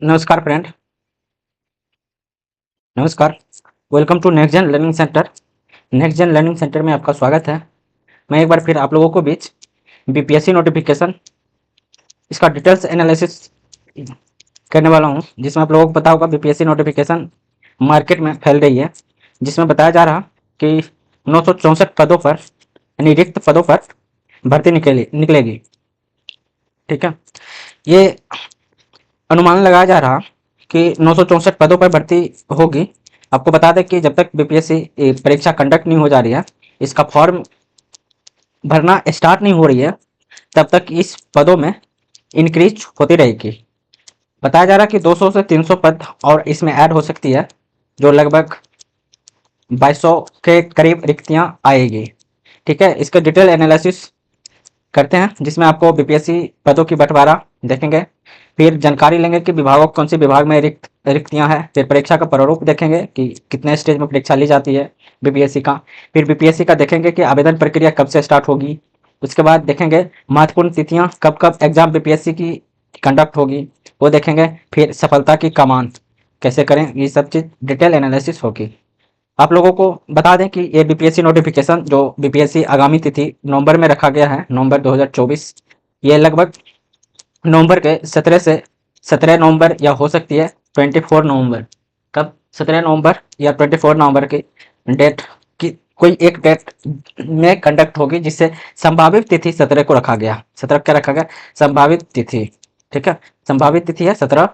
नमस्कार फ्रेंड। नमस्कार। Welcome to next gen learning centre. Next gen learning centre में आपका स्वागत है। मैं एक बार फिर आप लोगों को बीच बीपीएससी नोटिफिकेशन इसका डिटेल्स एनालिसिस करने वाला हूं, जिसमें आप लोगों को पता होगा बीपीएससी नोटिफिकेशन मार्केट में फैल रही है, जिसमें बताया जा रहा कि 964 पदों पर यानी रिक्त पदों पर भर्ती निकलेगी। ठीक है, ये अनुमान लगाया जा रहा कि 964 पदों पर भर्ती होगी। आपको बता दें कि जब तक बीपीएससी परीक्षा कंडक्ट नहीं हो जा रही है, इसका फॉर्म भरना स्टार्ट नहीं हो रही है, तब तक इस पदों में इंक्रीज होती रहेगी। बताया जा रहा है कि 200 से 300 पद और इसमें ऐड हो सकती है, जो लगभग 2200 के करीब रिक्तियां आएगी। ठीक है, इसका डिटेल एनालिसिस करते हैं, जिसमें आपको बीपीएससी पदों की बंटवारा देखेंगे, फिर जानकारी लेंगे कि विभागों कौन से विभाग में रिक्तियां हैं, फिर परीक्षा का प्रारूप देखेंगे कि कितने स्टेज में परीक्षा ली जाती है बीपीएससी का, फिर बीपीएससी का देखेंगे कि आवेदन प्रक्रिया कब से स्टार्ट होगी। उसके बाद देखेंगे महत्वपूर्ण तिथियां, कब कब एग्जाम बीपीएससी की कंडक्ट होगी, वो देखेंगे। फिर सफलता की कमान कैसे करें, ये सब चीज़ डिटेल एनालिसिस होगी। आप लोगों को बता दें कि ये बीपीएससी नोटिफिकेशन जो बीपीएससी आगामी तिथि नवंबर में रखा गया है, नवंबर 2024, ये लगभग नवंबर के 17 नवंबर या हो सकती है 24 नवंबर। कब 17 नवंबर या 24 नवंबर की डेट की कोई एक डेट में कंडक्ट होगी, जिससे संभावित तिथि 17 को रखा गया। 17 क्या रखा गया? संभावित तिथि। ठीक है, संभावित तिथि है 17,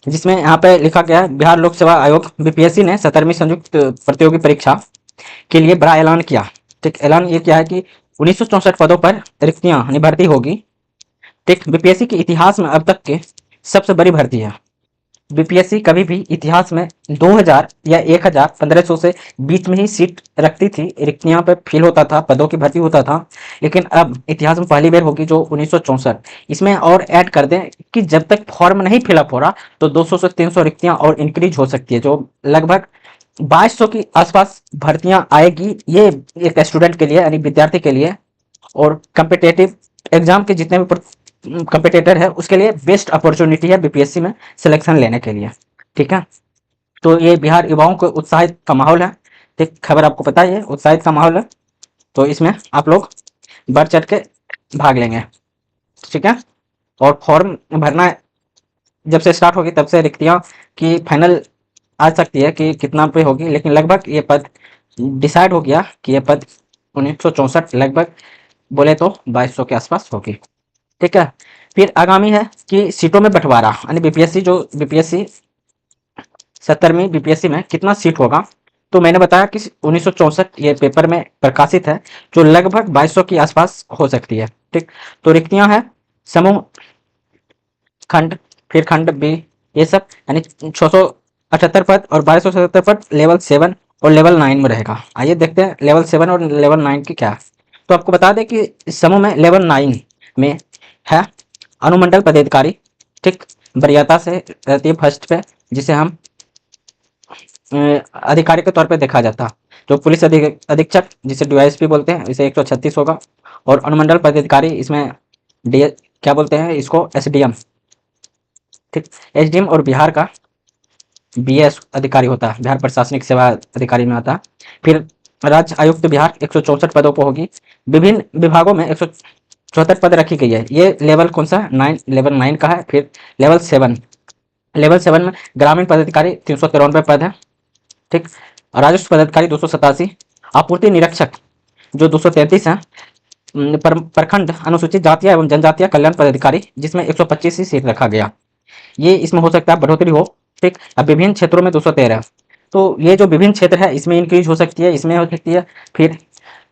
जिसमें यहाँ पे लिखा गया है बिहार लोक सेवा आयोग बीपीएससी ने 17वीं संयुक्त प्रतियोगी परीक्षा के लिए बड़ा ऐलान किया। ठीक, ऐलान ये किया है कि 1964 पदों पर रिक्तियां यानी भर्ती होगी। ठीक, बीपीएससी के इतिहास में अब तक के सबसे बड़ी भर्ती है। बीपीएससी कभी भी इतिहास में 2000 या 1500 से बीच में ही सीट रखती थी, रिक्तियां पे फिल होता था, पदों की भर्ती होता था। लेकिन अब इतिहास में पहली बार होगी जो 1964। इसमें और ऐड कर दें कि जब तक फॉर्म नहीं फिलअप हो रहा, तो 200 से 300 रिक्तियां और इंक्रीज हो सकती है, जो लगभग 2200 की आसपास भर्तियां आएगी। ये एक स्टूडेंट के लिए यानी विद्यार्थी के लिए और कम्पिटेटिव एग्जाम के जितने भी कंपिटेटर है उसके लिए बेस्ट अपॉर्चुनिटी है बीपीएससी में सिलेक्शन लेने के लिए। ठीक है, तो ये बिहार युवाओं को उत्साहित का माहौल है। ठीक, खबर आपको पता ही है, उत्साहित का माहौल है, तो इसमें आप लोग बढ़ चढ़ के भाग लेंगे। ठीक है, और फॉर्म भरना जब से स्टार्ट होगी तब से रिक्तियां की फाइनल आ सकती है कि कितना पे होगी, लेकिन लगभग ये पद डिसाइड हो गया कि ये पद 1964 लगभग बोले तो 2200 के आसपास होगी। ठीक है, फिर आगामी है कि सीटों में बंटवारा यानी बीपीएससी 70वीं बीपीएससी में कितना सीट होगा। तो मैंने बताया कि 1964 ये पेपर में प्रकाशित है, जो लगभग 2200 के आसपास हो सकती है। ठीक, तो रिक्तियां हैं समूह, खंड, फिर खंड बी, ये सब यानी 678 पद और 2277 पद लेवल 7 और लेवल 9 में रहेगा। आइए देखते हैं लेवल 7 और लेवल 9 की क्या है। तो आपको बता दें कि इस समूह में लेवल 9 में है अनुमंडल पदाधिकारी। ठीक, वरीयता से रहती है फर्स्ट पे, जिसे हम अधिकारी के तौर पे देखा जाता। जो पुलिस अधीक्षक जिसे डीवाईएसपी बोलते हैं, इसे 136 होगा। और अनुमंडल पदाधिकारी इसमें डी क्या बोलते हैं इसको, एसडीएम। ठीक, एसडीएम और बिहार का बीएस अधिकारी होता है, बिहार प्रशासनिक सेवा अधिकारी में आता है। फिर राज्य आयुक्त बिहार 164 पदों पर होगी। विभिन्न विभागों में 174 पद रखी गई है। ये लेवल कौन सा? 9, लेवल 9 का है। फिर लेवल 7 में ग्रामीण पदाधिकारी 393 पद है। ठीक, राजस्व पदाधिकारी 287, आपूर्ति निरीक्षक जो 233 है, प्रखंड अनुसूचित जातियां एवं जनजातीय कल्याण पदाधिकारी जिसमें 125 ही सीट रखा गया। ये इसमें हो सकता है बढ़ोतरी हो। ठीक, अब विभिन्न क्षेत्रों में 213, तो ये जो विभिन्न क्षेत्र है इसमें इंक्रीज हो सकती है, इसमें हो सकती है। फिर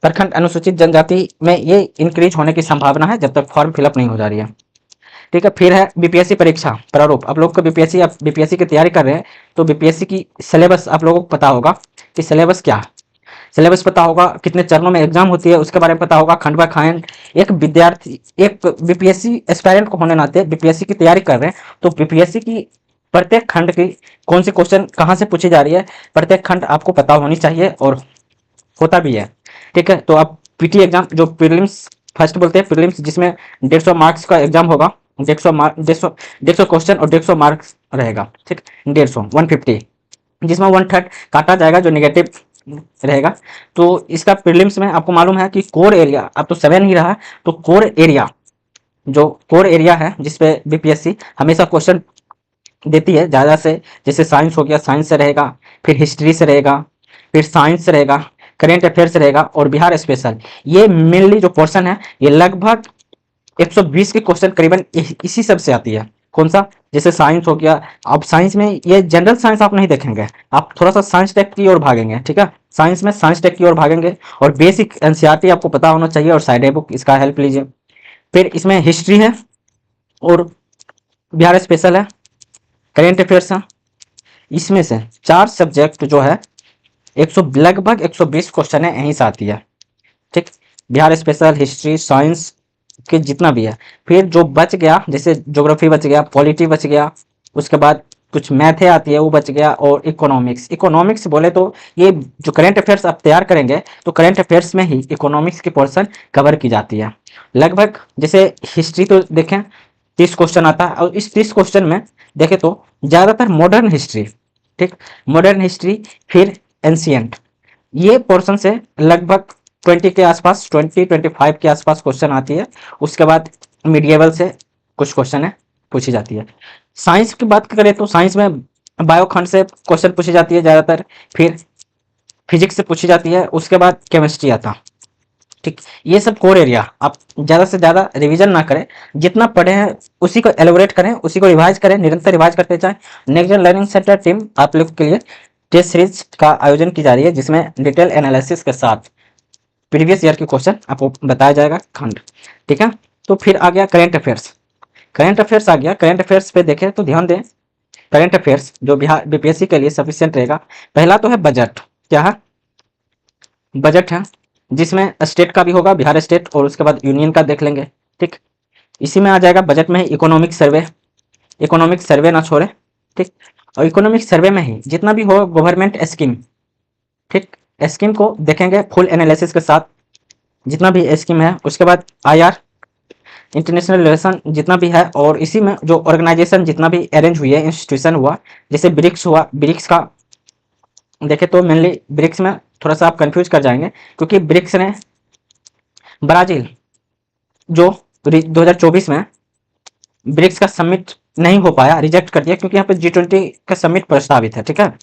प्रखंड अनुसूचित जनजाति में ये इंक्रीज होने की संभावना है जब तक फॉर्म फिलअप नहीं हो जा रही है। ठीक है, फिर है बीपीएससी परीक्षा प्रारूप। आप लोग को बीपीएससी की तैयारी कर रहे हैं, तो बीपीएससी की सिलेबस आप लोगों को पता होगा कि सिलेबस क्या है। सिलेबस पता होगा, कितने चरणों में एग्जाम होती है उसके बारे में पता होगा, खंड बाय खंड। एक विद्यार्थी, एक बीपीएससी एस्पायरेंट को होने नाते बीपीएससी की तैयारी कर रहे हैं, तो बीपीएससी की प्रत्येक खंड की कौन सी क्वेश्चन कहाँ से पूछी जा रही है, प्रत्येक खंड आपको पता होनी चाहिए और होता भी है। ठीक है, तो आप पीटी एग्जाम जो प्रीलिम्स फर्स्ट बोलते हैं, प्रीलिम्स जिसमें 150 मार्क्स का एग्जाम होगा, 150 क्वेश्चन और 150 मार्क्स रहेगा, ठीक, 150 जिसमें 1/3 काटा जाएगा जो निगेटिव रहेगा। तो इसका प्रीलिम्स में आपको मालूम है कि कोर एरिया अब तो 7 ही रहा, तो कोर एरिया जो कोर एरिया है जिसपे बीपीएससी हमेशा क्वेश्चन देती है ज़्यादा से, जैसे साइंस हो गया, साइंस से रहेगा, फिर हिस्ट्री से रहेगा, फिर साइंस से रहेगा, करेंट अफेयर्स रहेगा और बिहार स्पेशल। ये मेनली जो पोर्शन है ये लगभग 120 के क्वेश्चन करीबन इसी सब से आती है। कौन सा, जैसे साइंस हो गया। अब साइंस में ये जनरल साइंस आप नहीं देखेंगे, आप थोड़ा सा साइंस टेक की ओर भागेंगे, ठीक है, साइंस में साइंस टेक की ओर भागेंगे और बेसिक एनसीईआरटी आपको पता होना चाहिए और साइड बुक इसका हेल्प लीजिए। फिर इसमें हिस्ट्री है और बिहार स्पेशल है, करेंट अफेयर्स है। इसमें से 4 सब्जेक्ट जो है 100 लगभग 120 क्वेश्चन है यहीं से आती है, ठीक, बिहार स्पेशल, हिस्ट्री, साइंस के जितना भी है। फिर जो बच गया जैसे ज्योग्राफी बच गया, पॉलिटी बच गया, उसके बाद कुछ मैथे आती है वो बच गया, और इकोनॉमिक्स। इकोनॉमिक्स बोले तो ये जो करंट अफेयर्स आप तैयार करेंगे तो करंट अफेयर्स में ही इकोनॉमिक्स की पोर्शन कवर की जाती है लगभग। जैसे हिस्ट्री तो देखें 30 क्वेश्चन आता है, और इस 30 क्वेश्चन में देखें तो ज़्यादातर मॉडर्न हिस्ट्री, ठीक, मॉडर्न हिस्ट्री, फिर एंशियंट, ये पोर्शन से लगभग 20 के आसपास, 20-25 के आसपास क्वेश्चन आती है। उसके बाद मिडिएवल से कुछ क्वेश्चन है पूछी जाती है। साइंस की बात करें तो साइंस में बायोखंड से क्वेश्चन पूछी जाती है ज़्यादातर, फिर फिजिक्स से पूछी जाती है, उसके बाद केमिस्ट्री आता, ठीक। ये सब कोर एरिया, आप ज़्यादा से ज़्यादा रिवीजन ना करें, जितना पढ़े हैं उसी को एलोबरेट करें, उसी को रिवाइज करें, निरंतर रिवाइज करते जाएं। नेक्स्ट जन लर्निंग सेंटर टीम आप लोग के लिए टेस्ट सीरीज का आयोजन की जा रही है जिसमें डिटेल एनालिसिस के साथ प्रीवियस ईयर के क्वेश्चन आपको बताया जाएगा खंड, ठीक है। तो फिर आ गया करेंट अफेयर्स, करेंट अफेयर्स आ गया। करेंट अफेयर्स पे देखें तो ध्यान दें, करेंट अफेयर्स जो बिहार बीपीएससी के लिए सफिशियंट रहेगा। पहला तो है बजट, क्या है, बजट है, जिसमें स्टेट का भी होगा, बिहार स्टेट, और उसके बाद यूनियन का देख लेंगे, ठीक। इसी में आ जाएगा बजट में ही इकोनॉमिक सर्वे, इकोनॉमिक सर्वे ना छोड़े, ठीक। और इकोनॉमिक सर्वे में ही जितना भी हो गवर्नमेंट स्कीम, ठीक, स्कीम को देखेंगे फुल एनालिसिस के साथ, जितना भी स्कीम है। उसके बाद आईआर, इंटरनेशनल रिलेशन जितना भी है, और इसी में जो ऑर्गेनाइजेशन जितना भी अरेंज हुई है, इंस्टीट्यूशन हुआ, जैसे ब्रिक्स हुआ, ब्रिक्स का देखे तो मेनली ब्रिक्स में थोड़ा सा आप कंफ्यूज कर जाएंगे, क्योंकि ब्रिक्स ने ब्राज़ील जो 2024 में ब्रिक्स का समिट नहीं हो पाया, रिजेक्ट कर दिया, क्योंकि यहाँ पे G20 का समिट प्रस्तावित है, ठीक है।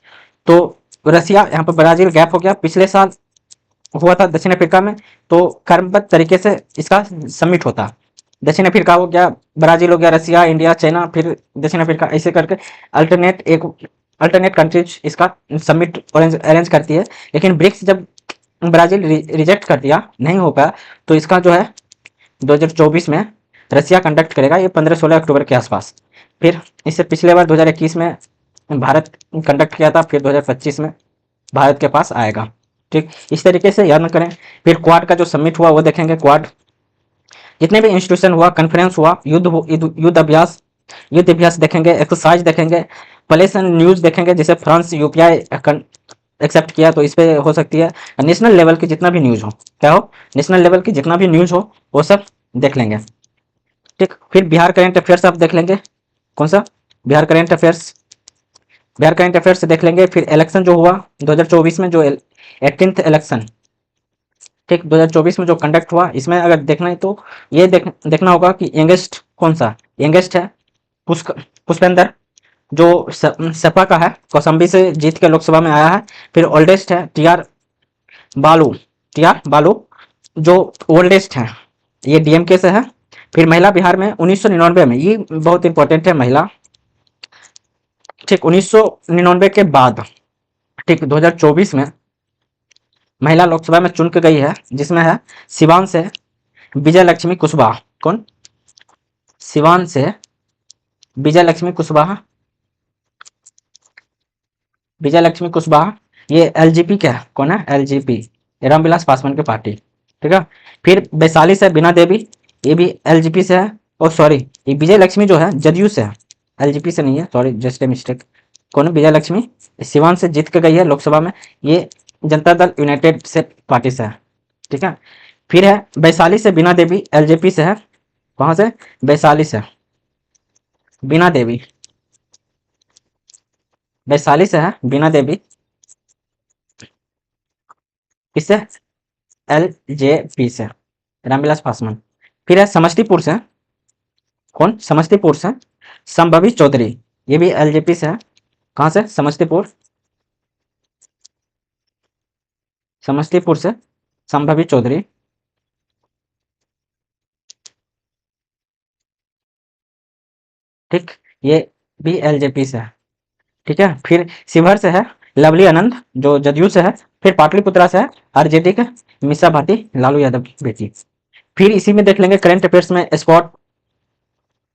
तो रसिया, यहाँ पर ब्राज़ील गैप हो गया, पिछले साल हुआ था दक्षिण अफ्रीका में, तो क्रमबद्ध तरीके से इसका समिट होता, दक्षिण अफ्रीका हो गया, ब्राज़ील हो गया, रसिया, इंडिया, चाइना, फिर दक्षिण अफ्रीका, ऐसे करके अल्टरनेट कंट्रीज इसका समिट अरेंज करती है। लेकिन ब्रिक्स जब ब्राज़ील रिजेक्ट कर दिया, नहीं हो पाया, तो इसका जो है 2024 में रसिया कंडक्ट करेगा, ये 15-16 अक्टूबर के आसपास। फिर इससे पिछले बार 2021 में भारत कंडक्ट किया था, फिर 2025 में भारत के पास आएगा, ठीक। इस तरीके से याद न करें। फिर क्वाड का जो समिट हुआ वो देखेंगे, क्वाड जितने भी इंस्टीट्यूशन हुआ, कॉन्फ्रेंस हुआ, युद्ध अभ्यास देखेंगे, एक्सरसाइज देखेंगे, प्लेस एंड न्यूज़ देखेंगे, जैसे फ्रांस यूपीआई एक्सेप्ट किया तो इस पे हो सकती है। नेशनल लेवल की जितना भी न्यूज़ हो, क्या हो, नेशनल लेवल की जितना भी न्यूज़ हो वो सब देख लेंगे, ठीक। फिर बिहार करेंट अफेयर्स आप देख लेंगे, कौन सा, Bihar current affairs, Bihar current affairs से देख लेंगे। फिर इलेक्शन जो हुआ 2024 में, जो 18th इलेक्शन, ठीक, 2024 में जो कंडक्ट हुआ, इसमें अगर देखना है तो ये देखना होगा कि यंगेस्ट कौन सा, यंगेस्ट है पुष्पेंद्र, जो सपा का है, कौशाम्बी से जीत के लोकसभा में आया है। फिर ओल्डेस्ट है बालू टी आर बालू, जो ओल्डेस्ट है, ये डीएमके से है। फिर महिला बिहार में 1999 में, ये बहुत इंपॉर्टेंट है महिला, ठीक, 1999 के बाद, ठीक, 2024 में महिला लोकसभा में चुन के गई है, जिसमें है सिवान से विजय लक्ष्मी कुशवाहा, कौन, सिवान से विजय लक्ष्मी कुशवाहा, विजय लक्ष्मी कुशवाहा, ये एलजीपी क्या है, कौन है, एलजीपी, रामविलास पासवान की पार्टी, ठीक है। फिर वैशाली से बीना देवी, ये भी एलजीपी से है, और सॉरी ये विजय लक्ष्मी जो है जदयू से है, एलजीपी से नहीं है, सॉरी जस्ट ए मिस्टेक। कौन है विजय लक्ष्मी, सिवान से जीत के गई है लोकसभा में, ये जनता दल यूनाइटेड से पार्टी से है, ठीक है। फिर है वैशाली से बीना देवी, एलजेपी से है, कहाँ से, वैशाली से, बीना देवी, वैशाली से है बीना देवी। किससे? एलजेपी से रामविलास पासवान। फिर है समस्तीपुर से, कौन? समस्तीपुर से संभवी चौधरी, ये भी एलजेपी से है। कहाँ से? समस्तीपुर, समस्तीपुर से संभवी चौधरी। ठीक, ये भी एलजेपी से है। ठीक है, फिर शिवहर से है लवली आनंद जो जदयू से है। फिर पाटलिपुत्रा से है आरजेडी के मीसा भारती लालू यादव की बेटी। फिर इसी में देख लेंगे करंट अफेयर्स में स्पोर्ट।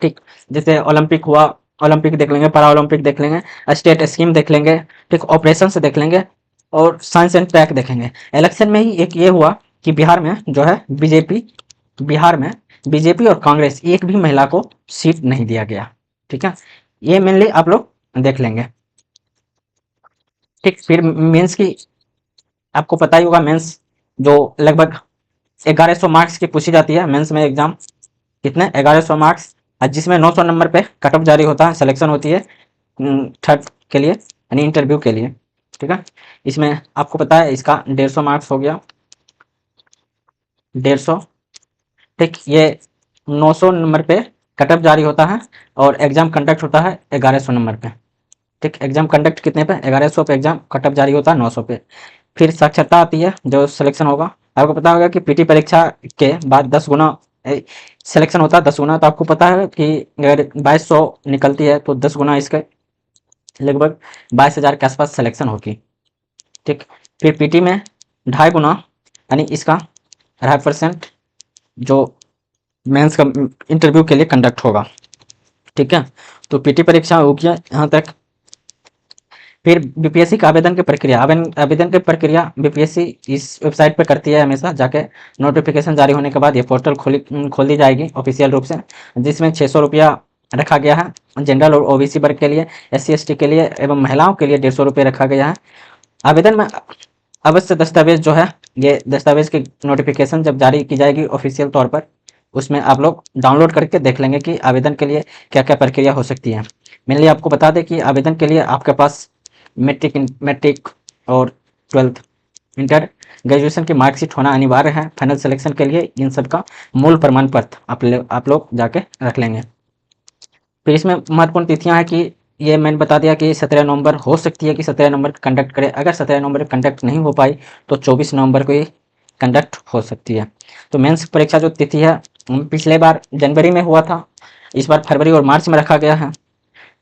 ठीक, जैसे ओलंपिक हुआ, ओलंपिक देख लेंगे, पैरा ओलंपिक देख लेंगे, स्टेट स्कीम देख लेंगे, ठीक, ऑपरेशन से देख लेंगे और साइंस एंड टेक देखेंगे। इलेक्शन में ही एक ये हुआ कि बिहार में जो है बीजेपी, बिहार में बीजेपी और कांग्रेस एक भी महिला को सीट नहीं दिया गया। ठीक है, ये मेनली आप लोग देख लेंगे। ठीक, फिर मेंस की आपको पता ही होगा, मेंस जो लगभग 1100 मार्क्स की पूछी जाती है मेंस में एग्जाम। कितने? 1100 मार्क्स, और जिसमें 900 नंबर पे कट ऑफ जारी होता है, सिलेक्शन होती है थर्ड के लिए यानी इंटरव्यू के लिए। ठीक है, इसमें आपको पता है इसका 150 मार्क्स हो गया, 150। ठीक, ये 900 नंबर पे कट ऑफ जारी होता है और एग्जाम कंडक्ट होता है 1100 नंबर पे। ठीक, एग्जाम कंडक्ट कितने पे? 1100 पे एग्जाम, कट ऑफ जारी होता है 900 पे। फिर साक्षरता आती है जो सिलेक्शन होगा। आपको पता होगा कि पीटी परीक्षा के बाद 10 गुना सिलेक्शन होता है, 10 गुना। तो आपको पता है कि अगर 2200 निकलती है तो 10 गुना इसके लगभग 22,000 के आसपास सिलेक्शन होगी। ठीक, फिर पीटी में 2.5 गुना यानी इसका 2.5% जो मेंस का इंटरव्यू के लिए कंडक्ट होगा। ठीक है, तो पीटी परीक्षा हो गया यहाँ तक। फिर बीपीएससी का आवेदन की प्रक्रिया, आवेदन की प्रक्रिया बीपीएससी इस वेबसाइट पर करती है हमेशा जाके। नोटिफिकेशन जारी होने के बाद ये पोर्टल खोल दी जाएगी ऑफिशियल रूप से, जिसमें 600 रुपया रखा गया है जनरल और ओबीसी वर्ग के लिए, एससी एसटी के लिए एवं महिलाओं के लिए 150 रुपये रखा गया है। आवेदन में अवश्य दस्तावेज जो है, ये दस्तावेज की नोटिफिकेशन जब जारी की जाएगी ऑफिशियल तौर पर, उसमें आप लोग डाउनलोड करके देख लेंगे कि आवेदन के लिए क्या क्या प्रक्रिया हो सकती है। मेनली आपको बता दें कि आवेदन के लिए आपके पास मैट्रिक और 12th इंटर ग्रेजुएशन की मार्कशीट होना अनिवार्य है। फाइनल सिलेक्शन के लिए इन सब का मूल प्रमाण पत्र आप लोग जाके रख लेंगे। फिर इसमें महत्वपूर्ण तिथियां हैं कि ये मैंने बता दिया कि 17 नवंबर हो सकती है कि 17 नवंबर कंडक्ट करें। अगर 17 नवंबर कंडक्ट नहीं हो पाई तो 24 नवंबर को ही कंडक्ट हो सकती है। तो मेंस परीक्षा जो तिथि है पिछले बार जनवरी में हुआ था, इस बार फरवरी और मार्च में रखा गया है।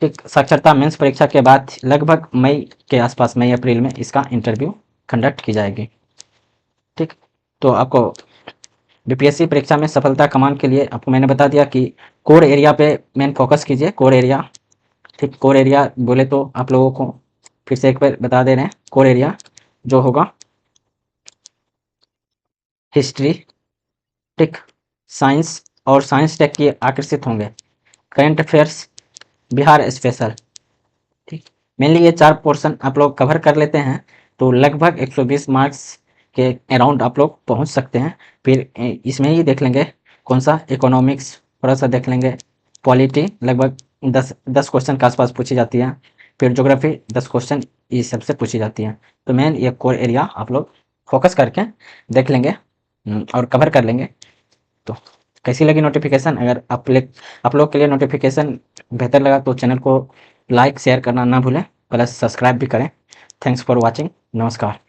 ठीक, साक्षरता मेंस परीक्षा के बाद लगभग मई के आसपास, मई अप्रैल में इसका इंटरव्यू कंडक्ट की जाएगी। ठीक, तो आपको बीपीएससी परीक्षा में सफलता कमाने के लिए आपको मैंने बता दिया कि कोर एरिया पे मेन फोकस कीजिए, कोर एरिया। ठीक, कोर एरिया बोले तो आप लोगों को फिर से एक बार बता दे रहे हैं, कोर एरिया जो होगा हिस्ट्री, ठीक, साइंस और साइंस टेक की आकर्षित होंगे। Current affairs, Bihar special. ठीक, मेनली ये 4 पोर्शन आप लोग कवर कर लेते हैं तो लगभग 120 मार्क्स के अराउंड आप लोग पहुंच सकते हैं। फिर इसमें ही देख लेंगे कौन सा, इकोनॉमिक्स थोड़ा सा देख लेंगे, पॉलिटी लगभग 10 क्वेश्चन के आसपास पूछी जाती है। फिर ज्योग्राफी 10 क्वेश्चन इस सबसे पूछी जाती है। तो मेन ये कोर एरिया आप लोग फोकस करके देख लेंगे और कवर कर लेंगे। तो कैसी लगी नोटिफिकेशन? अगर आप लोग के लिए नोटिफिकेशन बेहतर लगा तो चैनल को लाइक शेयर करना ना भूलें, प्लस सब्सक्राइब भी करें। थैंक्स फॉर वॉचिंग, नमस्कार।